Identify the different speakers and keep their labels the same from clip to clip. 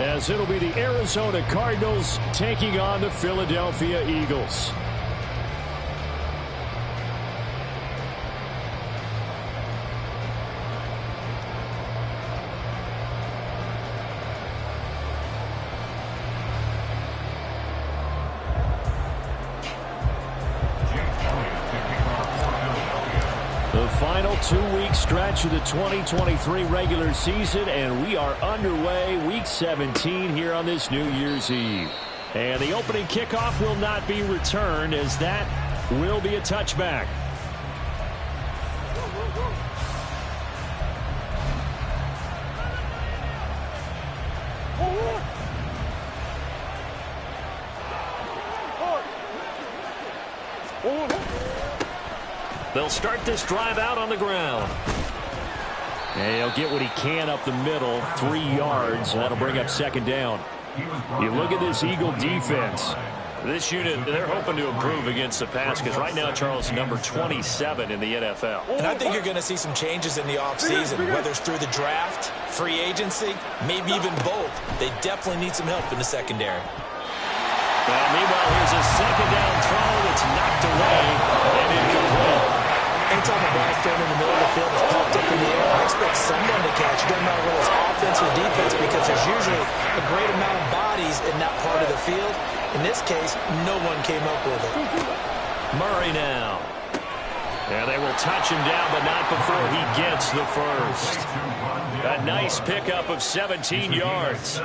Speaker 1: as it'll be the Arizona Cardinals taking on the Philadelphia Eagles. The final 2-week stretch of the 2023 regular season, and we are underway week 17 here on this New Year's Eve. And the opening kickoff will not be returned, as that will be a touchback. They'll start this drive out on the ground. And he'll get what he can up the middle, 3 yards. That'll bring up second down. You look at this Eagle defense. This unit, they're hoping to improve against the pass because right now, Charles, number 27 in the NFL.
Speaker 2: And I think you're going to see some changes in the offseason, whether it's through the draft, free agency, maybe even both. They definitely need some help in the secondary.
Speaker 1: Well, meanwhile, here's a second down throw that's knocked away and incomplete.
Speaker 2: Anytime the ball's thrown in the middle of the field is popped up in the air, I expect someone to catch. It doesn't matter whether it's offense or defense because there's usually a great amount of bodies in that part of the field. In this case, no one came up with it.
Speaker 1: Murray now. Yeah, they will touch him down, but not before he gets the first. A nice pickup of 17 yards.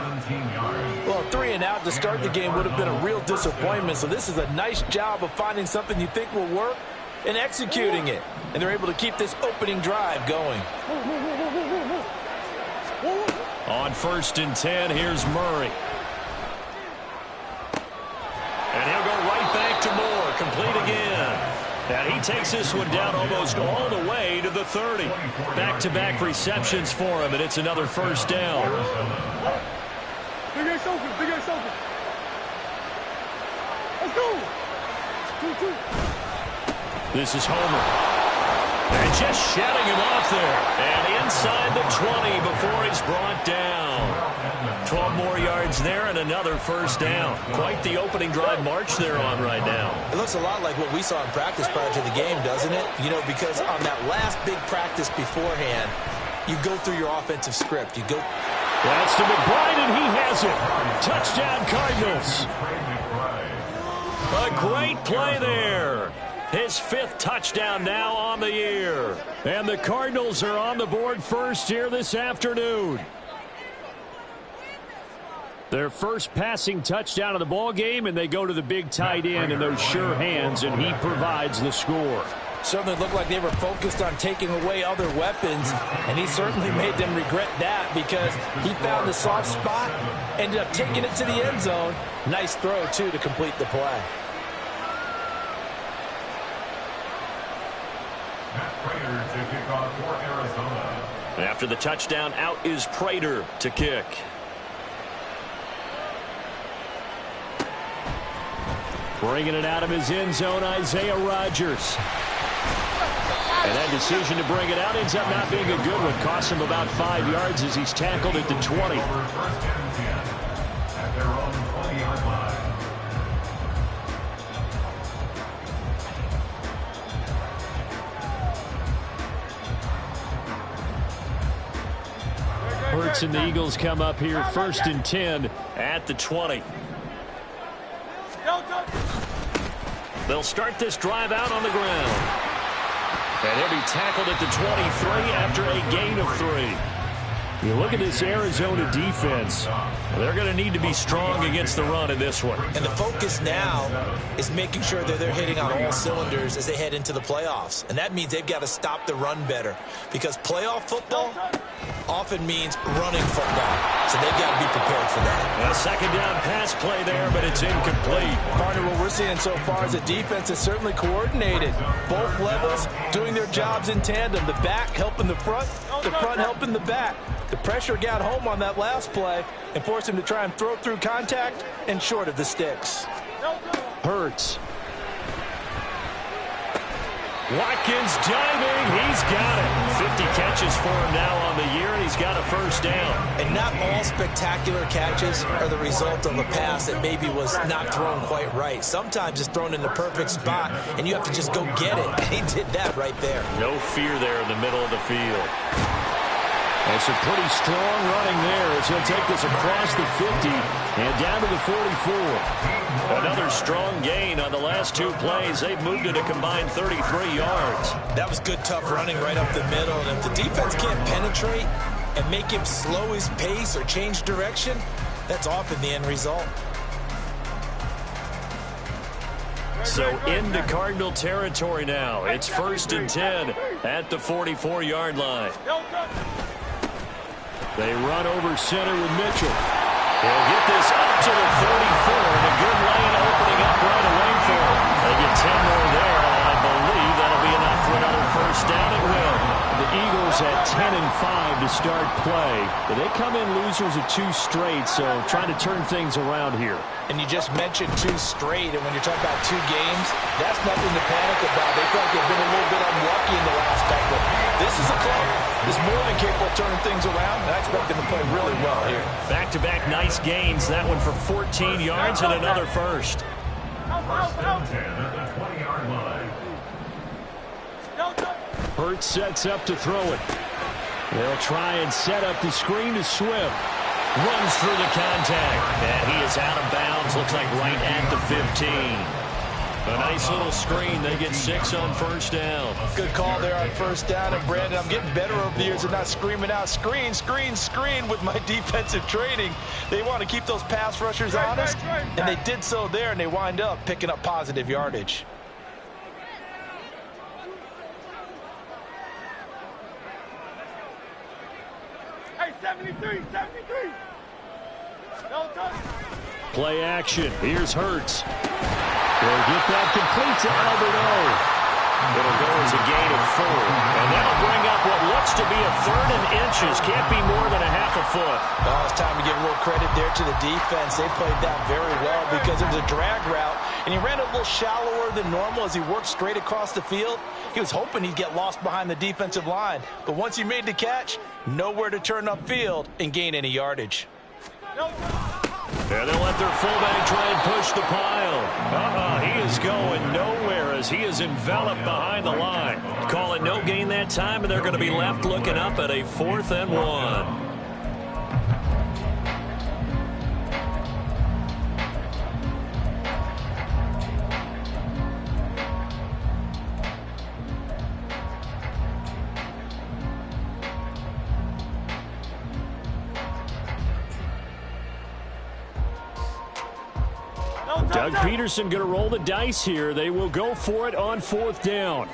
Speaker 2: Well, 3 and out to start the game would have been a real disappointment, so this is a nice job of finding something you think will work and executing it. And they're able to keep this opening drive going.
Speaker 1: On 1st and 10, here's Murray. And he'll go right back to Moore, complete again. And he takes this one down almost all the way to the 30. Back-to-back receptions for him, and it's another first down.
Speaker 3: Big ass open, big ass open. Let's go. 2-2.
Speaker 1: This is Homer. And just shutting him off there. And inside the 20 before he's brought down. 12 more yards there and another first down. Quite the opening drive march they're on right now.
Speaker 2: It looks a lot like what we saw in practice prior to the game, doesn't it? You know, because on that last big practice beforehand, you go through your offensive script. You go.
Speaker 1: That's to McBride, and he has it. Touchdown, Cardinals. A great play there. His 5th touchdown now on the year. And the Cardinals are on the board first here this afternoon. Their first passing touchdown of the ball game, and they go to the big tight end in those sure hands, and he provides the score.
Speaker 2: Certainly looked like they were focused on taking away other weapons, and he certainly made them regret that because he found the soft spot, ended up taking it to the end zone. Nice throw, too, to complete the play.
Speaker 1: After the touchdown, out is Prater to kick. Bringing it out of his end zone, Isaiah Rodgers. And that decision to bring it out ends up not being a good one. Costs him about 5 yards as he's tackled at the 20. Hurts and the Eagles come up here 1st and 10 at the 20. They'll start this drive out on the ground. And he'll be tackled at the 23 after a gain of 3. You look at this Arizona defense. They're going to need to be strong against the run in this one.
Speaker 2: And the focus now is making sure that they're hitting on all cylinders as they head into the playoffs. And that means they've got to stop the run better. Because playoff football often means running football. So they've got to be prepared for that.
Speaker 1: A second down pass play there, but it's incomplete.
Speaker 2: Partner, what we're seeing so far is the defense is certainly coordinated. Both levels doing their jobs in tandem. the back helping the front helping the back. The pressure got home on that last play and forced him to try and throw through contact and short of the sticks.
Speaker 1: Hurts. Watkins diving. He's got it. 50 catches for him now on the year, and he's got a first down.
Speaker 2: And not all spectacular catches are the result of a pass that maybe was not thrown quite right. Sometimes it's thrown in the perfect spot, and you have to just go get it. And he did that right there.
Speaker 1: No fear there in the middle of the field. And some pretty strong running there as he'll take this across the 50 and down to the 44. Another strong gain on the last two plays. They've moved it a combined 33 yards.
Speaker 2: That was good, tough running right up the middle. And if the defense can't penetrate and make him slow his pace or change direction, that's often the end result.
Speaker 1: So into Cardinal territory now. It's 1st and 10 at the 44-yard line. They run over center with Mitchell. They'll get this up to the 34, and a good lane opening up right away for them. They get 10 more there, and I believe that'll be enough for another first down. It will. The Eagles at 10-5 to start play. But they come in losers of 2 straight, so trying to turn things around here.
Speaker 2: And you just mentioned 2 straight, and when you're talking about 2 games, that's nothing to panic about. They feel like they've been a little bit unlucky in the last couple. This is a club that's more than capable of turning things around, and I expect them to play really well here.
Speaker 1: Back-to-back nice gains. That one for 14 yards and another first. Hurts sets up to throw it. They'll try and set up the screen to Swift. Runs through the contact. And he is out of bounds. Looks like right at the 15. A nice little screen. They get 6 on first down.
Speaker 2: Good call there on first down. And, Brandon, I'm getting better over the years at not screaming out, screen, screen, screen with my defensive training. They want to keep those pass rushers honest, and they did so there, and they wind up picking up positive yardage.
Speaker 3: Hey, 73.
Speaker 1: Play action. Here's Hurts. They'll get that complete to Albert O. It'll go as a gain of 4. And that'll bring up what looks to be a 3rd and inches. Can't be more than a half a foot.
Speaker 2: Oh, it's time to give a little credit there to the defense. They played that very well because it was a drag route, and he ran a little shallower than normal as he worked straight across the field. He was hoping he'd get lost behind the defensive line. But once he made the catch, nowhere to turn upfield and gain any yardage.
Speaker 1: And they'll let their fullback try and push the pile. He is going nowhere as he is enveloped behind the line. Call it no gain that time, and they're going to be left looking up at a 4th and 1. Doug Peterson going to roll the dice here. They will go for it on 4th down.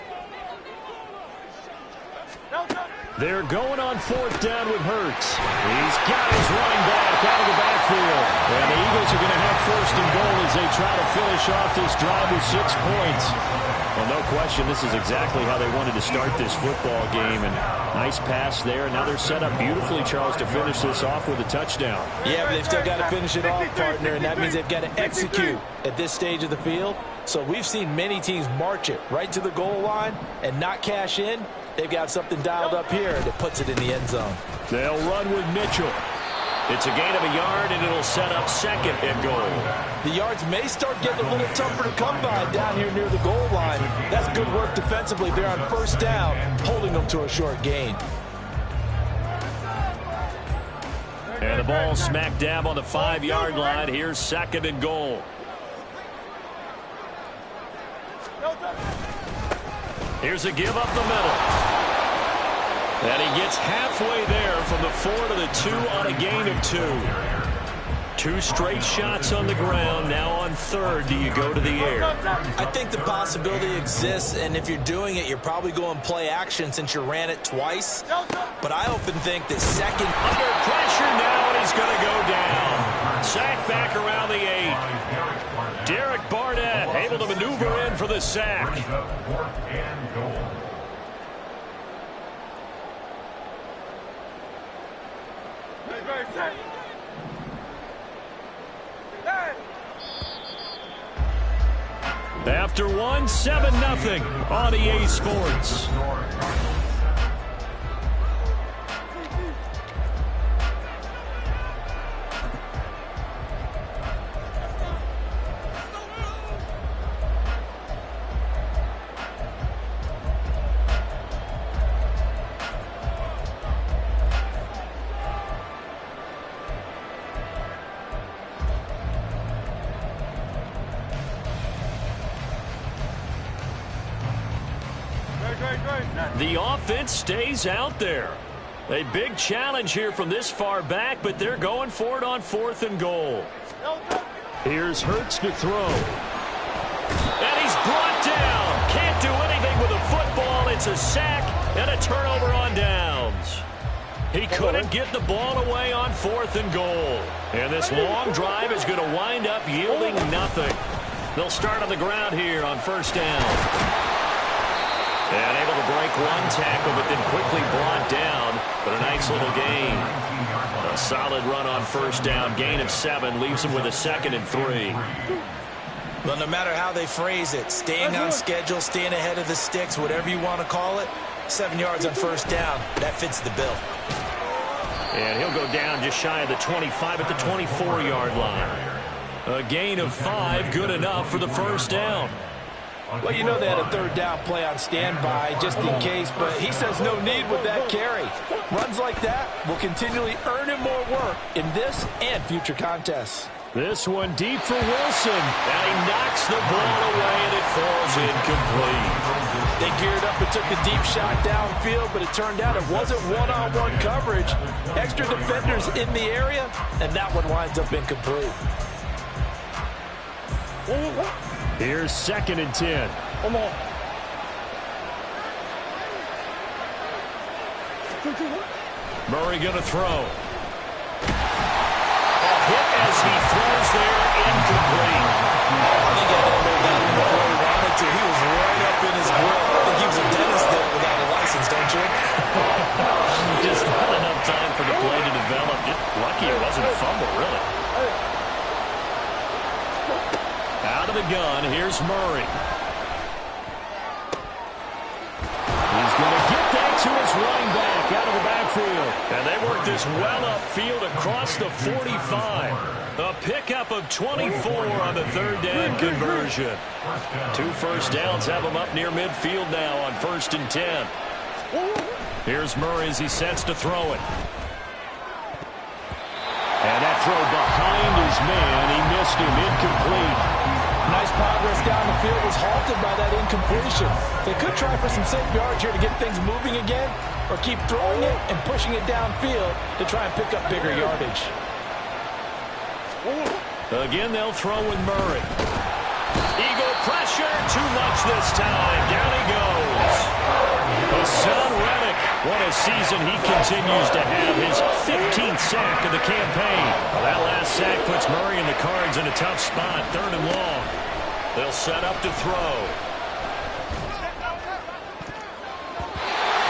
Speaker 1: They're going on 4th down with Hurts. He's got his running back out of the backfield. And the Eagles are going to have 1st and goal as they try to finish off this drive with 6 points. Well, no question, this is exactly how they wanted to start this football game. And nice pass there. Now they're set up beautifully, Charles, to finish this off with a touchdown.
Speaker 2: Yeah, but they've still got to finish it off, partner, and that means they've got to execute at this stage of the field. So we've seen many teams march it right to the goal line and not cash in. They've got something dialed up here that puts it in the end zone.
Speaker 1: They'll run with Mitchell. It's a gain of a yard, and it'll set up 2nd and goal.
Speaker 2: The yards may start getting a little tougher to come by down here near the goal line. That's good work defensively there on 1st down, holding them to a short gain.
Speaker 1: And the ball smack dab on the 5-yard line. Here's 2nd and goal. Here's a give up the middle. And he gets halfway there from the 4 to the 2 on a gain of 2. 2 straight shots on the ground. Now on 3rd, do you go to the air?
Speaker 2: I think the possibility exists, and if you're doing it, you're probably going play action since you ran it twice. But I often think that 2nd...
Speaker 1: Under pressure now, and he's going to go down. Sack back around the 8. Derek Barnett able to maneuver in for the sack. After one, 7-0 on EA Sports. The offense stays out there. A big challenge here from this far back, but they're going for it on 4th and goal. Here's Hurts to throw. And he's brought down. Can't do anything with a football. It's a sack and a turnover on downs. He couldn't get the ball away on 4th and goal. And this long drive is going to wind up yielding nothing. They'll start on the ground here on 1st down. And able to break one tackle, but then quickly brought down. But a nice little gain. A solid run on 1st down. Gain of 7 leaves him with a 2nd and 3.
Speaker 2: Well, no matter how they phrase it, staying on schedule, staying ahead of the sticks, whatever you want to call it, 7 yards on 1st down, that fits the bill.
Speaker 1: And he'll go down just shy of the 25 at the 24-yard line. A gain of 5, good enough for the 1st down.
Speaker 2: Well, you know they had a 3rd down play on standby just in case, but he says no need with that carry. Runs like that will continually earn him more work in this and future contests.
Speaker 1: This one deep for Wilson. And he knocks the ball away, and it falls incomplete.
Speaker 2: They geared up and took a deep shot downfield, but it turned out it wasn't one-on-one coverage. Extra defenders in the area, and that one winds up incomplete.
Speaker 1: Here's 2nd and 10.
Speaker 3: Come on.
Speaker 1: Murray going to throw. A hit as he throws there, incomplete.
Speaker 2: I think he had to hold that one before he wanted to. He was right up in his grill. I think he was a dentist there without a license, don't you?
Speaker 1: Just not enough time for the play to develop. Just lucky it wasn't a fumble, really. Out of the gun, here's Murray. He's going to get that to his running back out of the backfield. And they work this well upfield across the 45. A pickup of 24 on the 3rd down conversion. 2 first downs have him up near midfield now on 1st and 10. Here's Murray as he sets to throw it. And that throw behind his man, he missed him, incomplete.
Speaker 2: Nice progress down the field was halted by that incompletion. They could try for some safe yards here to get things moving again, or keep throwing it and pushing it downfield to try and pick up bigger yardage.
Speaker 1: Again, they'll throw with Murray. Eagle pressure, too much this time. Down he goes. Hassan Reddick, what a season he continues to have. His 15th sack of the campaign. Well, that last sack puts Murray and the Cards in a tough spot. 3rd and long. They'll set up to throw.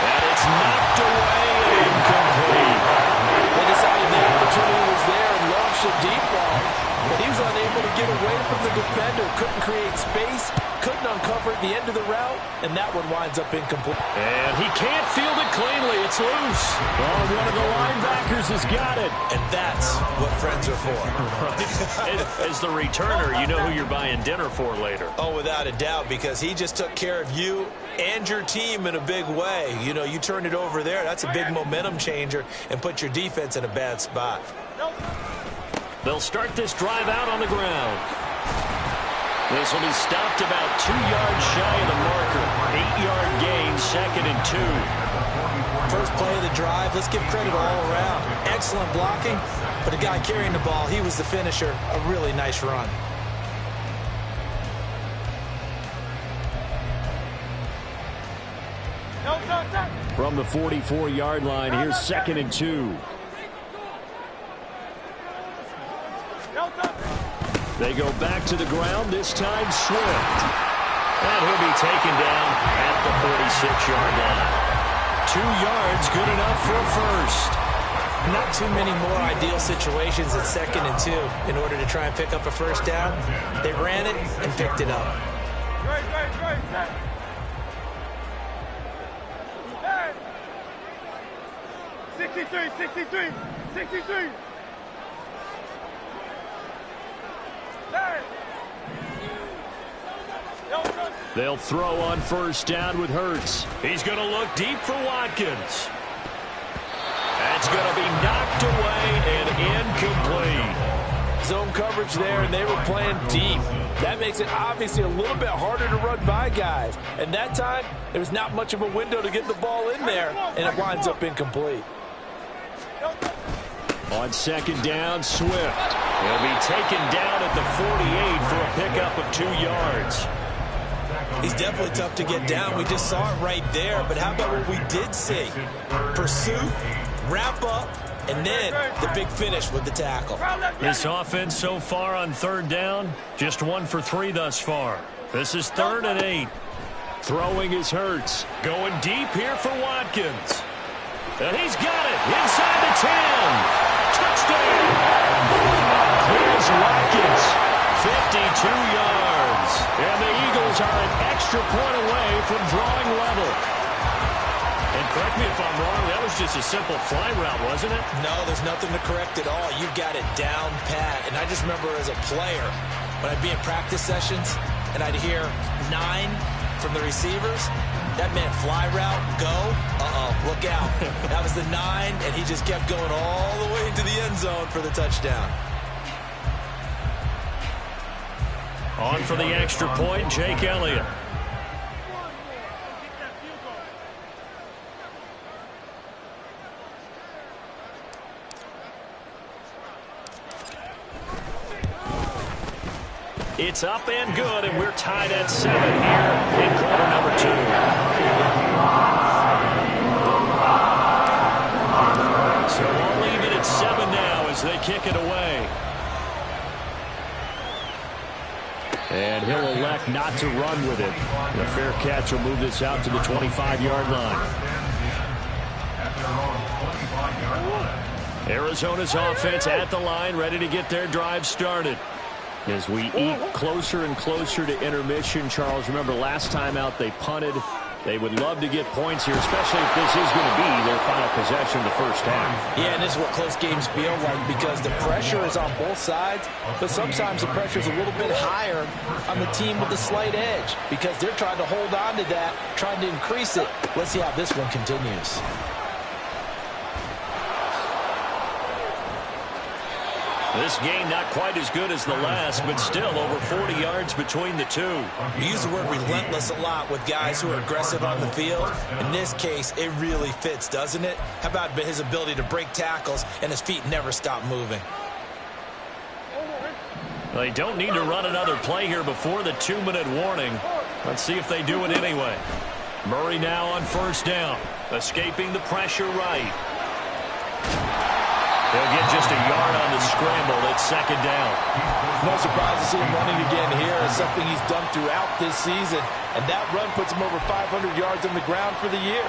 Speaker 1: And it's knocked away and incomplete.
Speaker 2: They decided the opportunity was there and launched a deep ball. But he was unable to get away from the defender. Couldn't create space. Couldn't uncover at the end of the route. And that one winds up incomplete.
Speaker 1: And he can't field it cleanly. It's loose. Oh, one of the linebackers has got it.
Speaker 2: And that's what friends are for.
Speaker 1: As the returner, you know who you're buying dinner for later.
Speaker 2: Oh, without a doubt, because he just took care of you and your team in a big way. You know, you turned it over there. That's a big momentum changer and put your defense in a bad spot.
Speaker 1: They'll start this drive out on the ground. This will be stopped about 2 yards shy of the marker. 8-yard gain, 2nd and 2.
Speaker 2: First play of the drive, let's give credit all around. Excellent blocking, but the guy carrying the ball, he was the finisher. A really nice run.
Speaker 1: From the 44-yard line, here's 2nd and 2. They go back to the ground, this time Swift. And he'll be taken down at the 46-yard line. 2 yards, good enough for a first.
Speaker 2: Not too many more ideal situations at 2nd and 2 in order to try and pick up a first down. They ran it and picked it up.
Speaker 3: Great, set. Hey. 63. Hey.
Speaker 1: They'll throw on first down with Hurts. He's going to look deep for Watkins. That's going to be knocked away and incomplete.
Speaker 2: Zone coverage there, and they were playing deep. That makes it obviously a little bit harder to run by guys. And that time, there was not much of a window to get the ball in there, and it winds up incomplete.
Speaker 1: On second down, Swift. He'll be taken down at the 48 for a pickup of 2 yards.
Speaker 4: He's definitely tough to get down. We just saw it right there. But how about what we did see? Pursuit, wrap up, and then the big finish with the tackle.
Speaker 1: This offense so far on third down, just 1 for 3 thus far. This is 3rd and 8. Throwing is Hurts. Going deep here for Watkins. And he's got it inside the 10. Touchdown. Here's Watkins. 52 yards. And the Eagles are an extra point away from drawing level. And correct me if I'm wrong, that was just a simple fly route, wasn't it?
Speaker 4: No, there's nothing to correct at all. You got it down pat. And I just remember as a player, when I'd be in practice sessions and I'd hear 9 from the receivers, that meant fly route, go, look out. That was the 9, and he just kept going all the way into the end zone for the touchdown.
Speaker 1: On for the extra point, Jake Elliott. It's up and good, and we're tied at 7 here in quarter number 2. So we'll leave it at 7 now as they kick it away. And he'll elect not to run with it. The fair catch will move this out to the 25-yard line. Arizona's offense at the line, ready to get their drive started. As we eat closer and closer to intermission, Charles, remember last time out they punted. They would love to get points here, especially if this is going to be their final possession of the first half.
Speaker 2: Yeah, and this is what close games feel like because the pressure is on both sides, but sometimes the pressure is a little bit higher on the team with the slight edge because they're trying to hold on to that, trying to increase it. Let's see how this one continues.
Speaker 1: This game not quite as good as the last, but still over 40 yards between the two.
Speaker 4: We use the word relentless a lot with guys who are aggressive on the field. In this case, it really fits, doesn't it? How about his ability to break tackles and his feet never stop moving?
Speaker 1: They don't need to run another play here before the 2-minute warning. Let's see if they do it anyway. Murray now on first down, escaping the pressure right. He'll get just a yard on the scramble at second down.
Speaker 2: No surprise to see him running again here. It's something he's done throughout this season. And that run puts him over 500 yards on the ground for the year.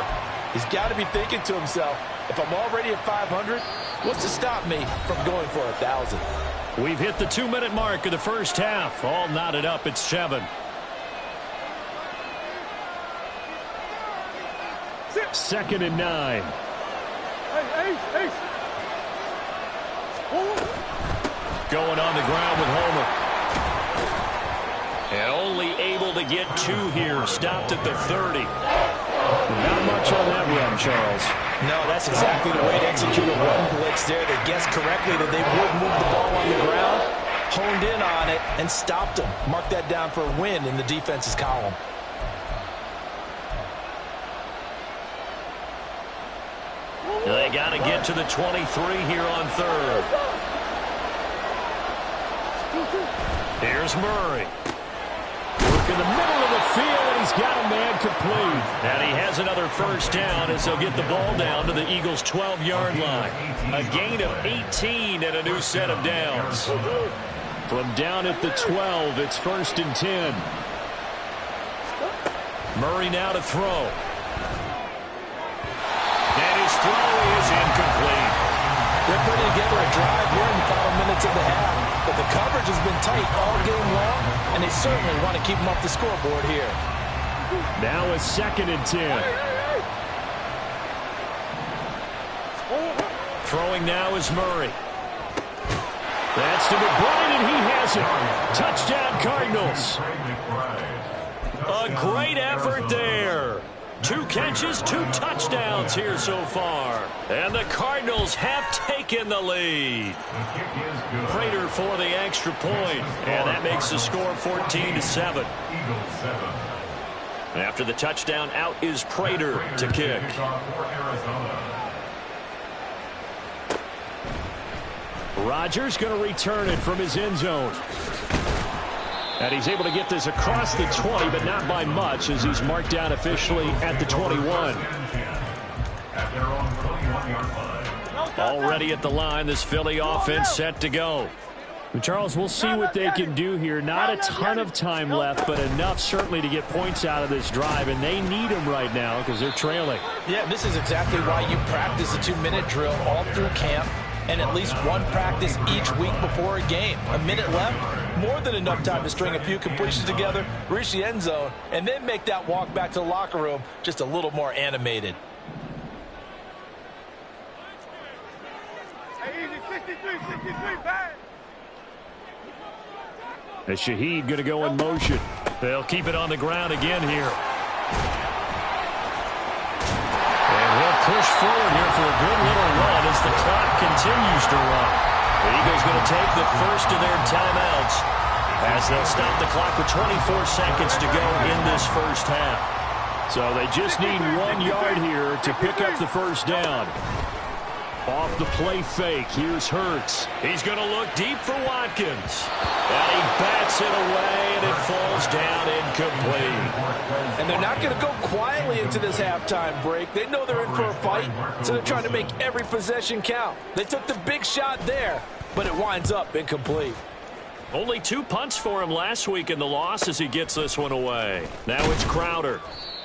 Speaker 2: He's got to be thinking to himself, if I'm already at 500, what's to stop me from going for 1,000?
Speaker 1: We've hit the 2-minute mark of the first half. All knotted up at 7. Second and 9.
Speaker 3: Hey.
Speaker 1: Going on the ground with Homer. And only able to get 2 here. Stopped at the 30. Not much on that run, Charles.
Speaker 2: No, that's exactly the way to execute a run blitz there. They guessed correctly that they would move the ball on the ground, honed in on it, and stopped them. Mark that down for a win in the defense's column.
Speaker 1: They got to get to the 23 here on third. Here's Murray. Work in the middle of the field, and he's got a man complete. And he has another first down as they'll get the ball down to the Eagles' 12-yard line. A gain of 18 and a new set of downs. From down at the 12, it's 1st and 10. Murray now to throw. And his throw is incomplete.
Speaker 2: They're putting together a drive here in the final minutes of the half. The The coverage has been tight all game long, and they certainly want to keep them off the scoreboard here.
Speaker 1: Now a 2nd and 10. Throwing now is Murray. That's to McBride, and he has it. Touchdown, Cardinals. A great effort there. 2 catches, 2 touchdowns here so far. And the Cardinals have taken the lead. Prater for the extra point, and that makes the score 14-7. After the touchdown, out is Prater to kick. Rodgers going to return it from his end zone. And he's able to get this across the 20, but not by much, as he's marked down officially at the 21. Already at the line, this Philly offense set to go. Charles, we'll see what they can do here. Not a ton of time left, but enough certainly to get points out of this drive, and they need them right now because they're trailing.
Speaker 2: Yeah, this is exactly why you practice a 2-minute drill all through camp, and at least one practice each week before a game. A minute left, more than enough time to string a few completions together, reach the end zone, and then make that walk back to the locker room just a little more animated.
Speaker 3: Hey, easy, 63, bang.
Speaker 1: As Shaheed going to go in motion. They'll keep it on the ground again here. And he'll push forward here for a good little run as the clock continues to run. The Eagles going to take the first of their timeouts as they'll stop the clock with 24 seconds to go in this first half. So they just need 1 yard here to pick up the first down. Off the play fake, here's Hurts. He's going to look deep for Watkins. And he bats it away, and it falls down incomplete.
Speaker 2: And they're not going to go quietly into this halftime break. They know they're in for a fight, so they're trying to make every possession count. They took the big shot there, but it winds up incomplete.
Speaker 1: Only 2 punts for him last week in the loss as he gets this one away. Now it's Crowder.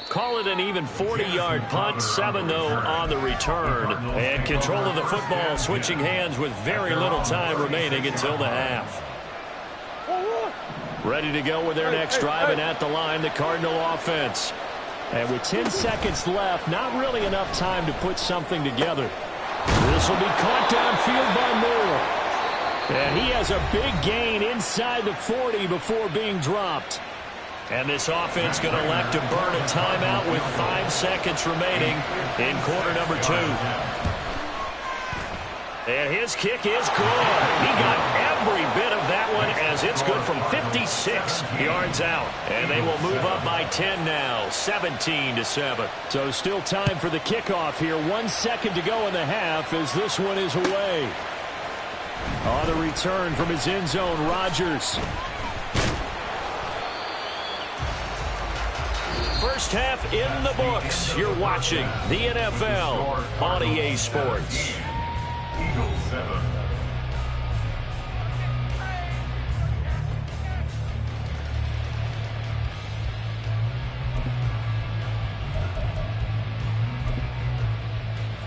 Speaker 1: Call it an even 40-yard punt, 7 though on the return. And control of the football switching hands with very little time remaining until the half. Ready to go with their next drive, and at the line, the Cardinal offense. And with 10 seconds left, not really enough time to put something together. This will be caught downfield by Moore. And he has a big gain inside the 40 before being dropped. And this offense going to elect to burn a timeout with 5 seconds remaining in quarter number 2. And his kick is good. He got every bit of that one as it's good from 56 yards out. And they will move up by 10 now, 17-7. So still time for the kickoff here. 1 second to go in the half as this one is away. On the return from his end zone, Rodgers. First half in the books. You're watching the NFL on EA Sports.
Speaker 5: Eagles 7.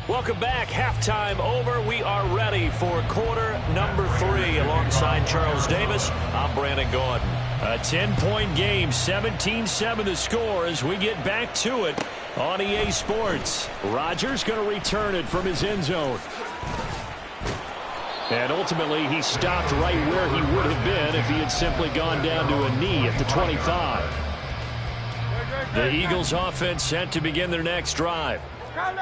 Speaker 1: Welcome back. Halftime over. We are ready for quarter number 3. Alongside Charles Davis, I'm Brandon Gordon. A 10-point game, 17-7 the score as we get back to it on EA Sports. Rodgers going to return it from his end zone. And ultimately, he stopped right where he would have been if he had simply gone down to a knee at the 25. The Eagles offense set to begin their next drive.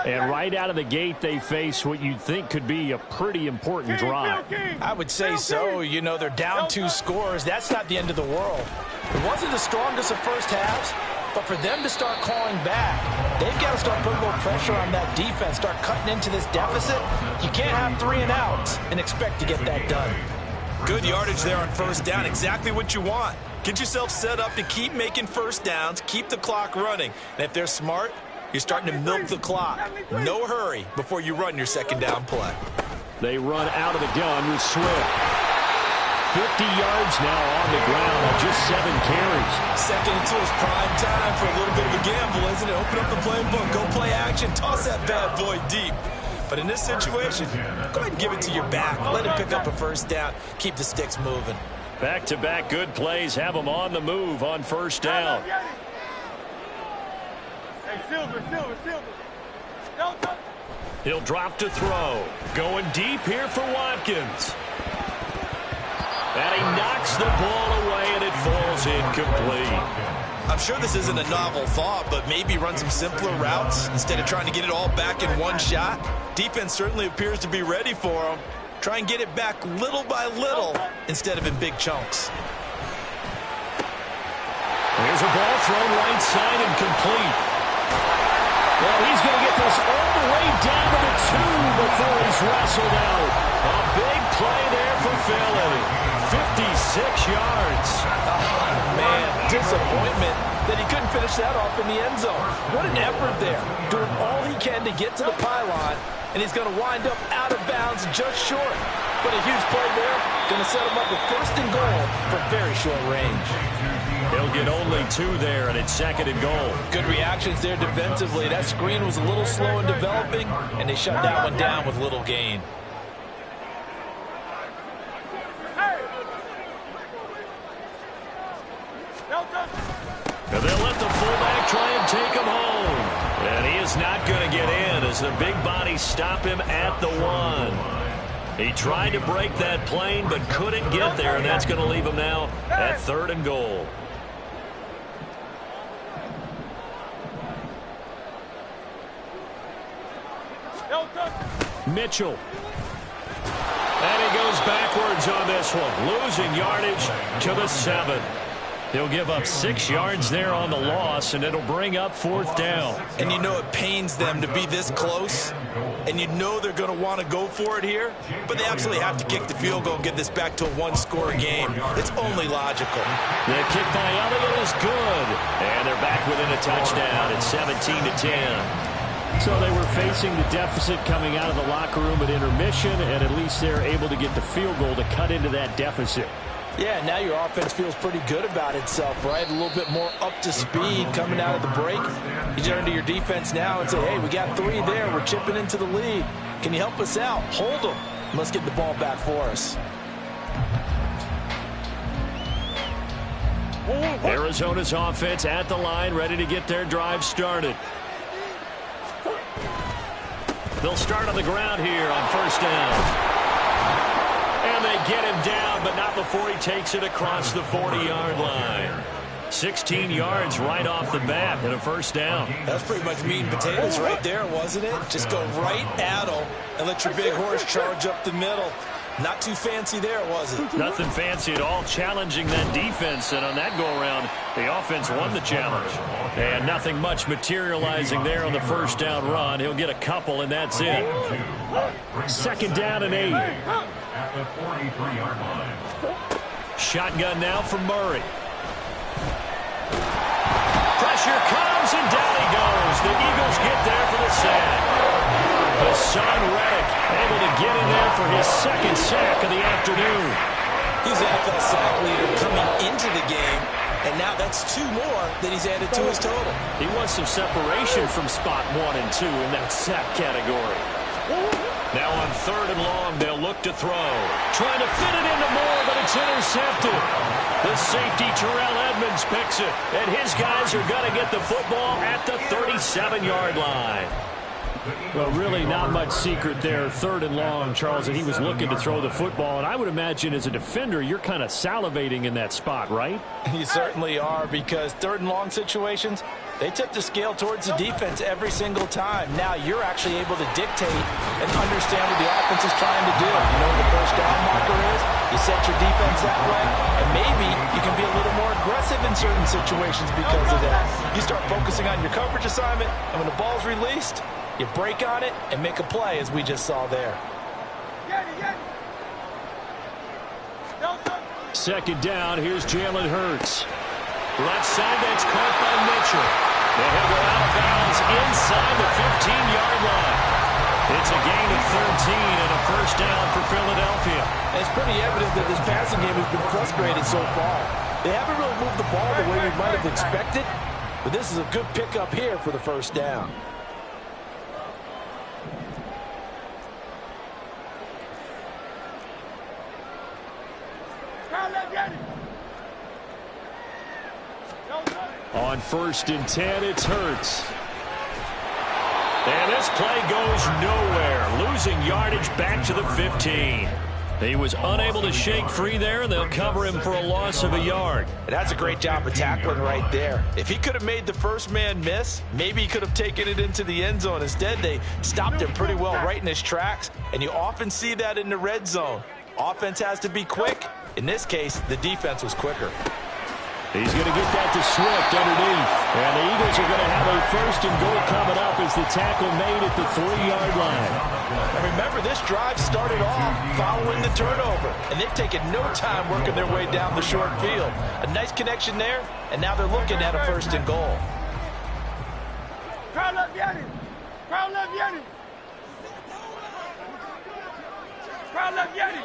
Speaker 1: And right out of the gate, they face what you'd think could be a pretty important drive.
Speaker 2: I would say so. You know, they're down 2 scores. That's not the end of the world. It wasn't the strongest of first halves, but for them to start calling back, they've got to start putting more pressure on that defense, start cutting into this deficit. You can't have 3 and outs and expect to get that done.
Speaker 4: Good yardage there on first down. Exactly what you want. Get yourself set up to keep making first downs, keep the clock running. And if they're smart, you're starting to milk the clock. No hurry before you run your second down play.
Speaker 1: They run out of the gun with Swift. 50 yards now on the ground on just 7 carries.
Speaker 4: Second and 2 is prime time for a little bit of a gamble, isn't it? Open up the playbook, go play action, toss that bad boy deep. But in this situation, go ahead and give it to your back. Let him pick up a first down. Keep the sticks moving.
Speaker 1: Back-to-back good plays have them on the move on first down.
Speaker 3: Hey, Silver.
Speaker 1: He'll drop to throw. Going deep here for Watkins. And he knocks the ball away, and it falls incomplete.
Speaker 4: I'm sure this isn't a novel thought, but maybe run some simpler routes instead of trying to get it all back in one shot. Defense certainly appears to be ready for him. Try and get it back little by little instead of in big chunks.
Speaker 1: Here's a ball thrown right side and complete. Well, he's going to get this all the way down to the 2 before he's wrestled out. A big play there for Philly. 56 yards.
Speaker 2: Oh, man, disappointment that he couldn't finish that off in the end zone. What an effort there. Doing all he can to get to the pylon, and he's going to wind up out of bounds just short. But a huge play there, going to set him up with first and goal from very short range.
Speaker 1: He'll get only 2 there, and it's second and goal.
Speaker 2: Good reactions there defensively. That screen was a little slow in developing, and they shut that one down with little gain.
Speaker 1: And they'll let the fullback try and take him home. And he is not going to get in as the big bodies stop him at the 1. He tried to break that plane but couldn't get there, and that's going to leave him now at third and goal. Mitchell. And he goes backwards on this one, losing yardage to the 7. He'll give up 6 yards there on the loss, and it'll bring up fourth down.
Speaker 4: And you know it pains them to be this close, and you know they're going to want to go for it here, but they absolutely have to kick the field goal and get this back to a one-score game. It's only logical.
Speaker 1: The kick by Elliott is good, and they're back within a touchdown at 17-10. So they were facing the deficit coming out of the locker room at intermission, and at least they're able to get the field goal to cut into that deficit.
Speaker 2: Yeah, now your offense feels pretty good about itself, right? A little bit more up to speed coming out of the break. You turn to your defense now and say, hey, we got 3 there. We're chipping into the lead. Can you help us out? Hold them. Let's get the ball back for us.
Speaker 1: Arizona's offense at the line, ready to get their drive started. They'll start on the ground here on first down. And they get him down, but not before he takes it across the 40-yard line. 16 yards right off the bat and a first down.
Speaker 4: That's pretty much meat and potatoes right there, wasn't it? Just go right at him and let your big horse charge up the middle. Not too fancy there, was it?
Speaker 1: Nothing fancy at all, challenging that defense, and on that go-around, the offense won the challenge. And nothing much materializing there on the first down run. He'll get a couple, and that's it. Second down and 8.
Speaker 5: At the 43-yard line.
Speaker 1: Shotgun now for Murray. Pressure comes, and down he goes. The Eagles get there for the sack. Hassan Reddick able to get in there for his second sack of the afternoon.
Speaker 4: He's the NFL sack leader coming into the game, and now that's 2 more that he's added to his total.
Speaker 1: He wants some separation from spot 1 and 2 in that sack category. Now on third and long, they'll look to throw. Trying to fit it into Moore, but it's intercepted. The safety, Terrell Edmonds, picks it, and his guys are going to get the football at the 37-yard line.
Speaker 6: Well, really not much secret there. Third and long, Charles, and he was looking to throw the football. And I would imagine as a defender, you're kind of salivating in that spot, right?
Speaker 2: You certainly are, because third and long situations, they tip the scale towards the defense every single time. Now you're actually able to dictate and understand what the offense is trying to do. You know what the first down marker is. You set your defense that way, and maybe you can be a little more aggressive in certain situations because of that. You start focusing on your coverage assignment, and when the ball's released, you break on it and make a play, as we just saw there.
Speaker 6: Second down, here's Jalen Hurts.
Speaker 1: Left side, that's caught by Mitchell. And he'll go out of bounds inside the 15-yard line. It's a gain of 13 and a first down for Philadelphia.
Speaker 2: And it's pretty evident that this passing game has been frustrated so far. They haven't really moved the ball the way we might have expected, but this is a good pickup here for the first down.
Speaker 6: On 1st and 10, it's Hurts. And this play goes nowhere. Losing yardage back to the 15. He was unable to shake free there, and they'll cover him for a loss of a yard.
Speaker 2: And that's a great job of tackling right there. If he could have made the first man miss, maybe he could have taken it into the end zone. Instead, they stopped him pretty well right in his tracks, and you often see that in the red zone. Offense has to be quick. In this case, the defense was quicker.
Speaker 6: He's going to get that to Swift underneath. And the Eagles are going to have a 1st and goal coming up as the tackle made at the 3-yard line.
Speaker 2: And remember, this drive started off following the turnover. And they've taken no time working their way down the short field. A nice connection there, and now they're looking at a 1st and goal.
Speaker 3: Crowd left Yanni. Crowd left Yanni. Crowd left Yanni.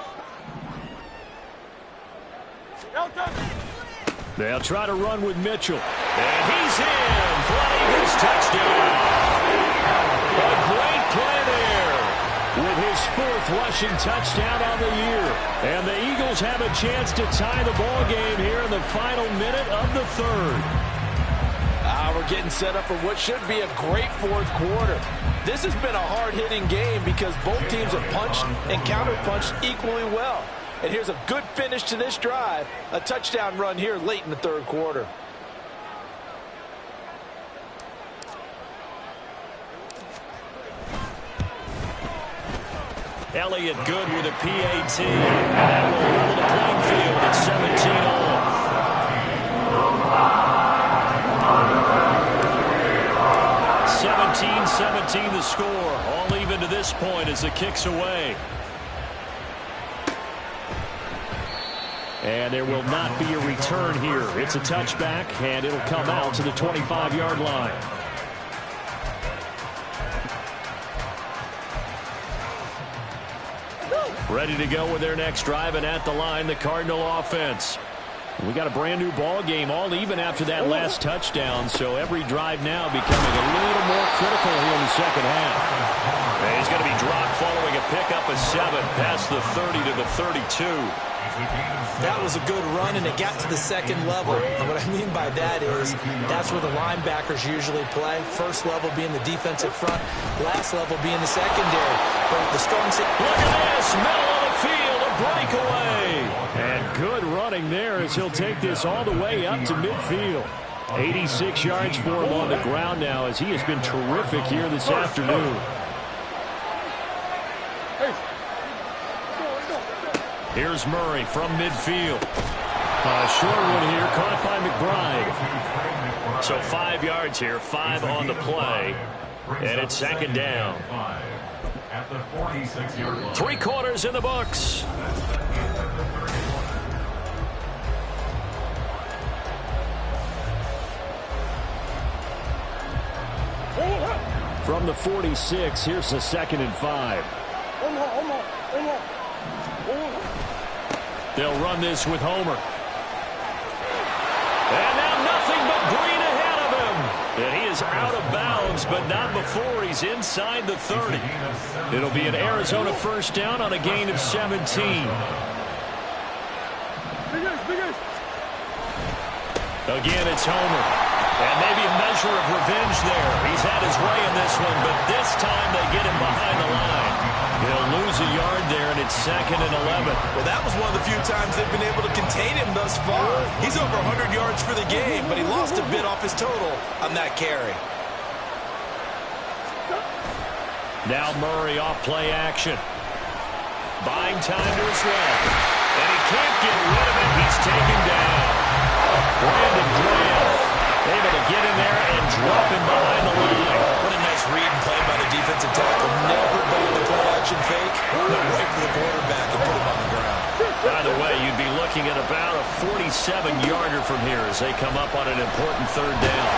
Speaker 6: They'll try to run with Mitchell. And he's in for an Eagles touchdown. A great play there with his 4th rushing touchdown on the year. And the Eagles have a chance to tie the ball game here in the final minute of the 3rd.
Speaker 2: We're getting set up for what should be a great 4th quarter. This has been a hard-hitting game because both teams have punched and counterpunched equally well. And here's a good finish to this drive. A touchdown run here late in the 3rd quarter.
Speaker 6: Elliott good with a PAT. And that will level the playing field at 17-all. 17-17 the score. All even to this point as the kick's away. And there will not be a return here. It's a touchback, and it'll come out to the 25-yard line. Ready to go with their next drive, and at the line, the Cardinal offense. We got a brand-new ball game, all even after that last touchdown, so every drive now becoming a little more critical here in the second half. And he's going to be dropped following a pickup of 7 past the 30 to the 32.
Speaker 4: That was a good run, and it got to the 2nd level. And what I mean by that is that's where the linebackers usually play. 1st level being the defensive front, last level being the secondary. But the strong
Speaker 6: look at this, middle of the field, a breakaway. And good running there as he'll take this all the way up to midfield. 86 yards for him on the ground now as he has been terrific here this afternoon. Here's Murray from midfield. A short one here, caught by McBride. So 5 yards here, 5 on the play. And it's 2nd down.
Speaker 5: At the 46-yard line.
Speaker 6: 3 quarters in the books. From the 46, here's the 2nd and 5. They'll run this with Homer. And now nothing but green ahead of him. And he is out of bounds, but not before he's inside the 30. It'll be an Arizona 1st down on a gain of 17. Again, it's Homer. And maybe a measure of revenge there. He's had his way in this one, but this time they get him behind the line. He'll lose a yard there, and it's 2nd and 11.
Speaker 2: Well, that was one of the few times they've been able to contain him thus far. He's over 100 yards for the game, but he lost a bit off his total on that carry.
Speaker 6: Now Murray off play action. Buying time to his left. And he can't get rid of it. He's taken down. Brandon Graham able to get in there and drop him behind the line.
Speaker 4: What a nice read and play by the defensive tackle. Never bought the play-action fake. Went right for the quarterback and put him on the ground.
Speaker 6: By the way, you'd be looking at about a 47-yarder from here as they come up on an important 3rd down.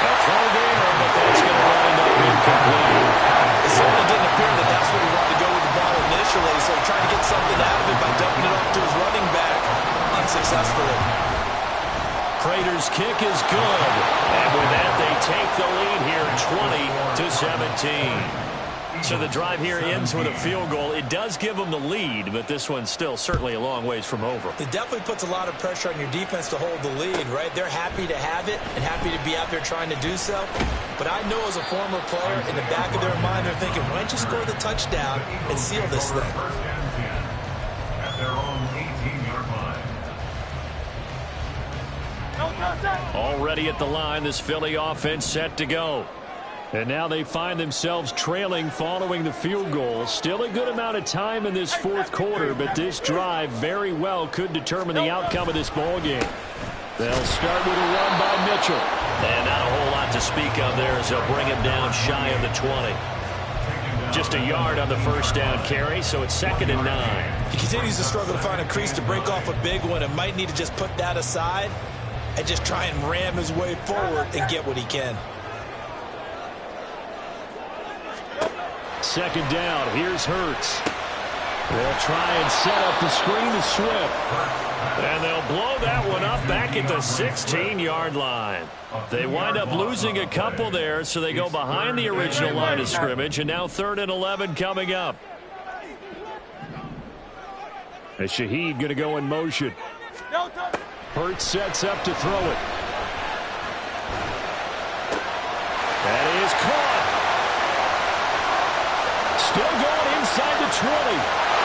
Speaker 6: A throw there, but that's going to wind up incomplete.
Speaker 4: It certainly didn't appear that that's what he wanted to go with the ball initially, so he tried to get something out of it by dumping it off to his running back unsuccessfully.
Speaker 6: Prater's kick is good. And with that, they take the lead here 20-17.
Speaker 1: So the drive here ends with a field goal. It does give them the lead, but this one's still certainly a long ways from over.
Speaker 4: It definitely puts a lot of pressure on your defense to hold the lead, right? They're happy to have it and happy to be out there trying to do so. But I know as a former player, in the back of their mind, they're thinking, why don't you score the touchdown and seal this thing?
Speaker 5: At their own 18-yard line.
Speaker 1: Already at the line, this Philly offense set to go. And now they find themselves trailing following the field goal. Still a good amount of time in this fourth quarter, but this drive very well could determine the outcome of this ball game. They'll start with a run by Mitchell. And not a whole lot to speak of there as they'll bring him down shy of the 20. Just a yard on the first down carry, so it's 2nd and 9.
Speaker 4: He continues to struggle to find a crease to break off a big one and might need to just put that aside and just try and ram his way forward and get what he can.
Speaker 1: 2nd down. Here's Hurts. They'll try and set up the screen to Swift. And they'll blow that one up back at the 16-yard line. They wind up losing a couple there, so they go behind the original line of scrimmage, and now 3rd and 11 coming up. As Shaheed going to go in motion. Hurts sets up to throw it. That is caught. Still going inside the 20.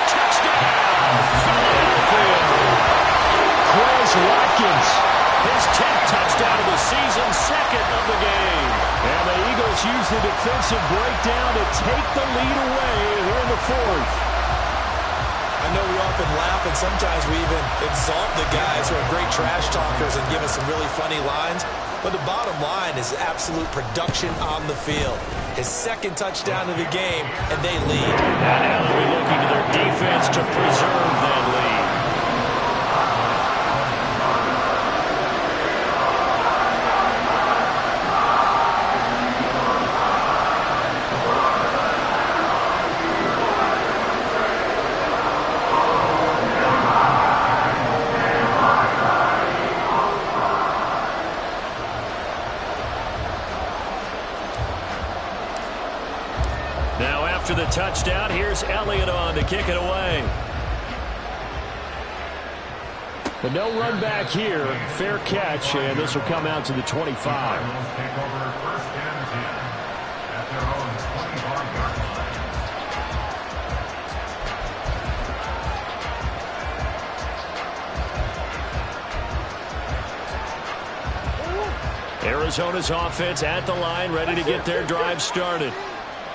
Speaker 1: Touchdown! Philadelphia. Quez Watkins. His 10th touchdown of the season, 2nd of the game. And the Eagles use the defensive breakdown to take the lead away here in the 4th.
Speaker 4: I know we often laugh and sometimes we even exalt the guys who are great trash talkers and give us some really funny lines. But the bottom line is absolute production on the field. His 2nd touchdown of the game, and they lead.
Speaker 1: And now they'll be looking to their defense to preserve that lead. After the touchdown, here's Elliott on to kick it away. But no run back here. Fair catch, and this will come out to the 25.
Speaker 5: Take over 1st and 10 at their own 21-yard line.
Speaker 1: Arizona's offense at the line, ready to get their drive started.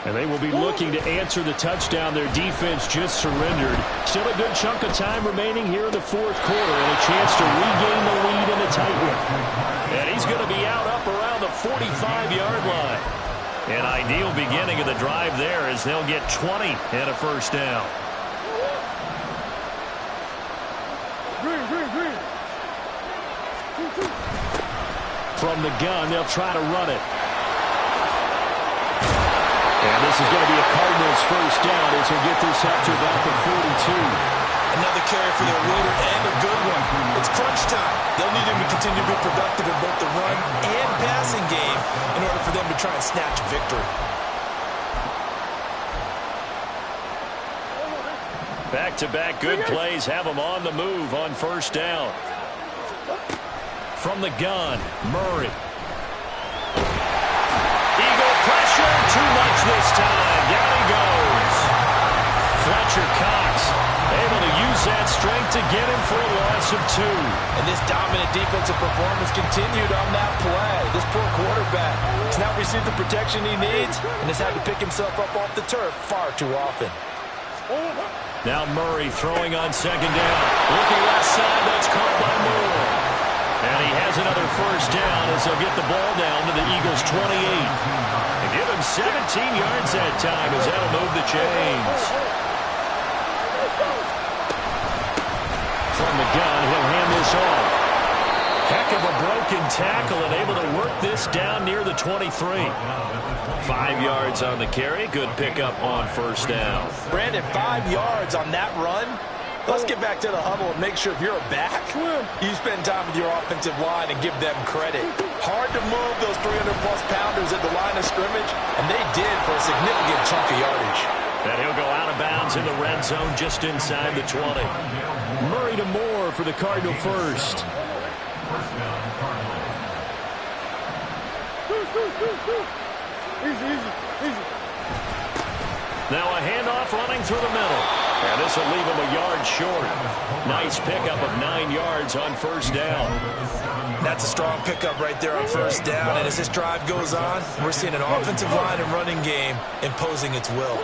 Speaker 1: And they will be looking to answer the touchdown their defense just surrendered. Still a good chunk of time remaining here in the 4th quarter and a chance to regain the lead in a tight one. And he's going to be out up around the 45-yard line. An ideal beginning of the drive there as they'll get 20 and a first down. From the gun, they'll try to run it. And this is going to be a Cardinals first down as he'll get this up to about the 42.
Speaker 4: Another carry for their leader and a good one. It's crunch time. They'll need him to continue to be productive in both the run and passing game in order for them to try and snatch victory.
Speaker 1: Back-to-back good plays have them on the move on first down. From the gun, Murray. Pressure, too much this time. Down he goes. Fletcher Cox able to use that strength to get him for a loss of 2.
Speaker 4: And this dominant defensive performance continued on that play. This poor quarterback has not received the protection he needs and has had to pick himself up off the turf far too often.
Speaker 1: Now Murray throwing on 2nd down. Looking left side, that's caught by Moore. And he has another first down as they'll get the ball down to the Eagles' 28. And give him 17 yards that time as that'll move the chains. From the gun, he'll hand this off. Heck of a broken tackle and able to work this down near the 23. 5 yards on the carry. Good pickup on first down.
Speaker 4: Brandon, 5 yards on that run.
Speaker 2: Let's get back to the huddle and make sure if you're a back, you spend time with your offensive line and give them credit. Hard to move those 300-plus pounders at the line of scrimmage, and they did for a significant chunk of yardage.
Speaker 1: And he'll go out of bounds in the red zone just inside the 20. Murray to Moore for the Cardinal first.
Speaker 3: Easy.
Speaker 1: Now a handoff running through the middle. And this will leave him a yard short. Nice pickup of 9 yards on first down.
Speaker 4: That's a strong pickup right there on first down. And as this drive goes on, we're seeing an offensive line and running game imposing its will.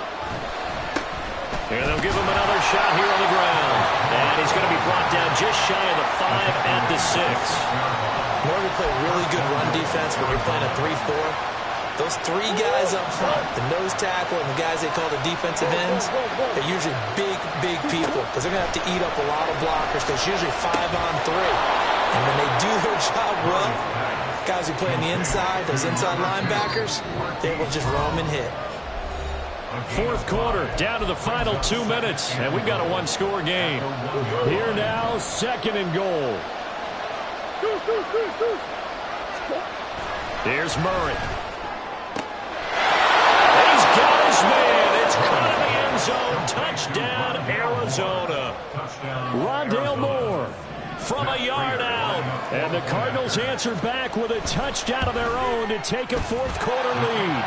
Speaker 1: And they'll give him another shot here on the ground. And he's going to be brought down just shy of the 5 at the 6.
Speaker 4: In order to play really good run defense when you're playing a 3-4, those 3 guys up front, the nose tackle and the guys they call the defensive ends, they're usually big people because they're going to have to eat up a lot of blockers because it's usually 5 on 3. And when they do their job well, guys who play on the inside, those inside linebackers, they will just roam and hit.
Speaker 1: Fourth quarter, down to the final 2 minutes, and we've got a 1-score game. Here now, 2nd and goal. Here's Murray. He's got his man. It's caught in the end zone. Touchdown, Arizona. Rondale Moore from a yard out. And the Cardinals answer back with a touchdown of their own to take a fourth quarter lead.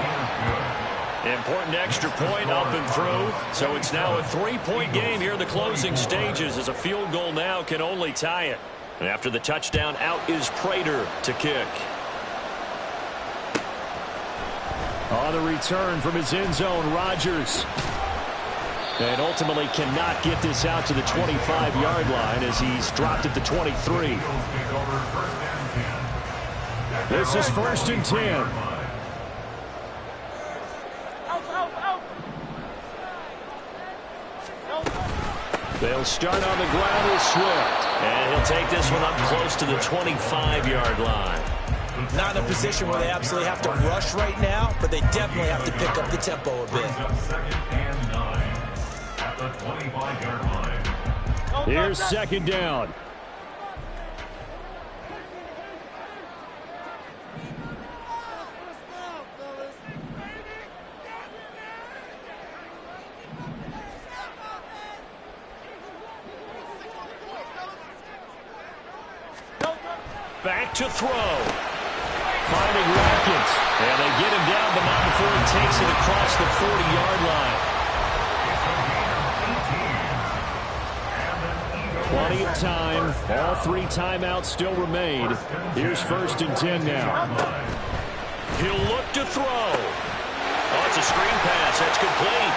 Speaker 1: Important extra point up and through. So it's now a 3-point game here in the closing stages as a field goal now can only tie it. And after the touchdown, out is Prater to kick. On the return from his end zone, Rodgers. And ultimately cannot get this out to the 25-yard line as he's dropped at the 23. This is 1st and 10. They'll start on the ground with Swift. And he'll take this one up close to the 25-yard line.
Speaker 4: Not in a position where they absolutely have to rush right now, but they definitely have to pick up the tempo a bit.
Speaker 1: Here's 2nd down. Back to throw. Finding Watkins. And they get him down, but not before he takes it across the 40-yard line. Plenty of time. All 3 timeouts still remain. Here's 1st and 10 now. He'll look to throw. Oh, it's a screen pass. That's complete.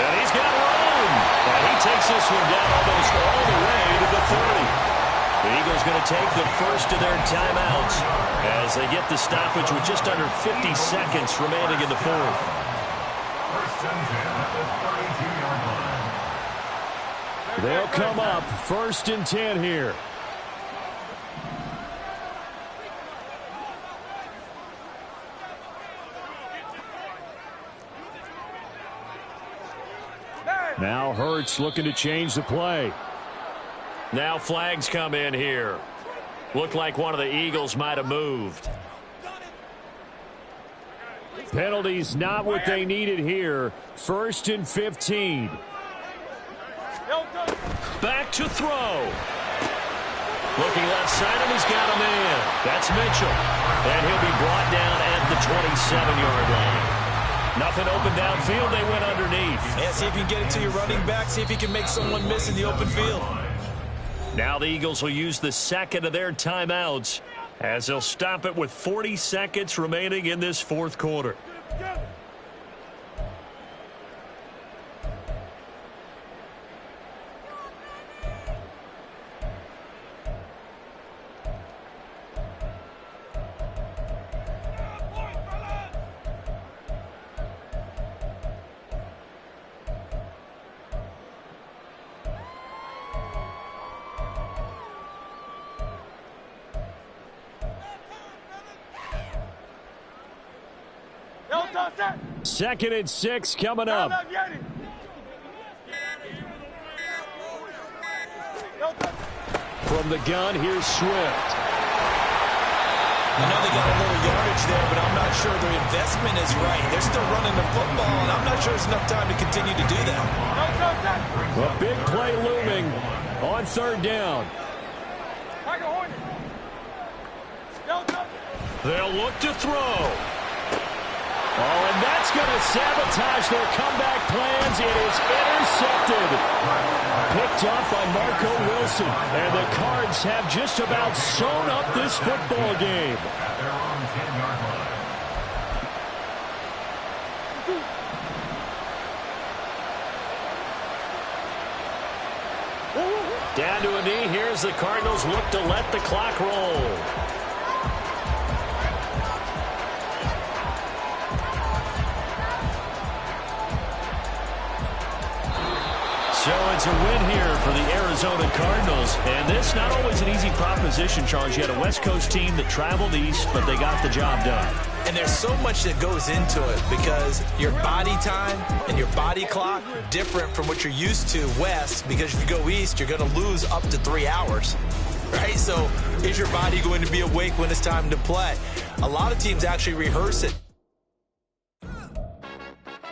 Speaker 1: And he's got room. And he takes this one down almost all the way to the 30. The Eagles going to take the first of their timeouts as they get the stoppage with just under 50 seconds remaining in the fourth. They'll come up 1st and 10 here. Now Hurts looking to change the play. Now flags come in here. Looked like one of the Eagles might have moved. Penalties not what they needed here. 1st and 15. Back to throw. Looking left side, and he's got a man. That's Mitchell. And he'll be brought down at the 27-yard line. Nothing open downfield. They went underneath.
Speaker 4: Yeah, see if you can get it to your running back. See if you can make someone miss in the open field.
Speaker 1: Now the Eagles will use the 2nd of their timeouts as they'll stop it with 40 seconds remaining in this fourth quarter.
Speaker 3: Second
Speaker 1: 2nd and 6 coming up. From the gun, here's Swift.
Speaker 4: I know they got a little yardage there, but I'm not sure their investment is right. They're still running the football, and I'm not sure there's enough time to continue to do that.
Speaker 1: A big play looming on third down. They'll look to throw. Oh, and that's going to sabotage their comeback plans. It is intercepted. Picked off by Marco Wilson. And the Cards have just about sewn up this football game.
Speaker 5: At their own 10-yard line.
Speaker 1: Down to a knee. Here's the Cardinals look to let the clock roll. So it's a win here for the Arizona Cardinals. And this not always an easy proposition, Charles. You had a West Coast team that traveled east, but they got the job done.
Speaker 4: And there's so much that goes into it because your body time and your body clock different from what you're used to west, because if you go east, you're going to lose up to 3 hours, right? So is your body going to be awake when it's time to play? A lot of teams actually rehearse it.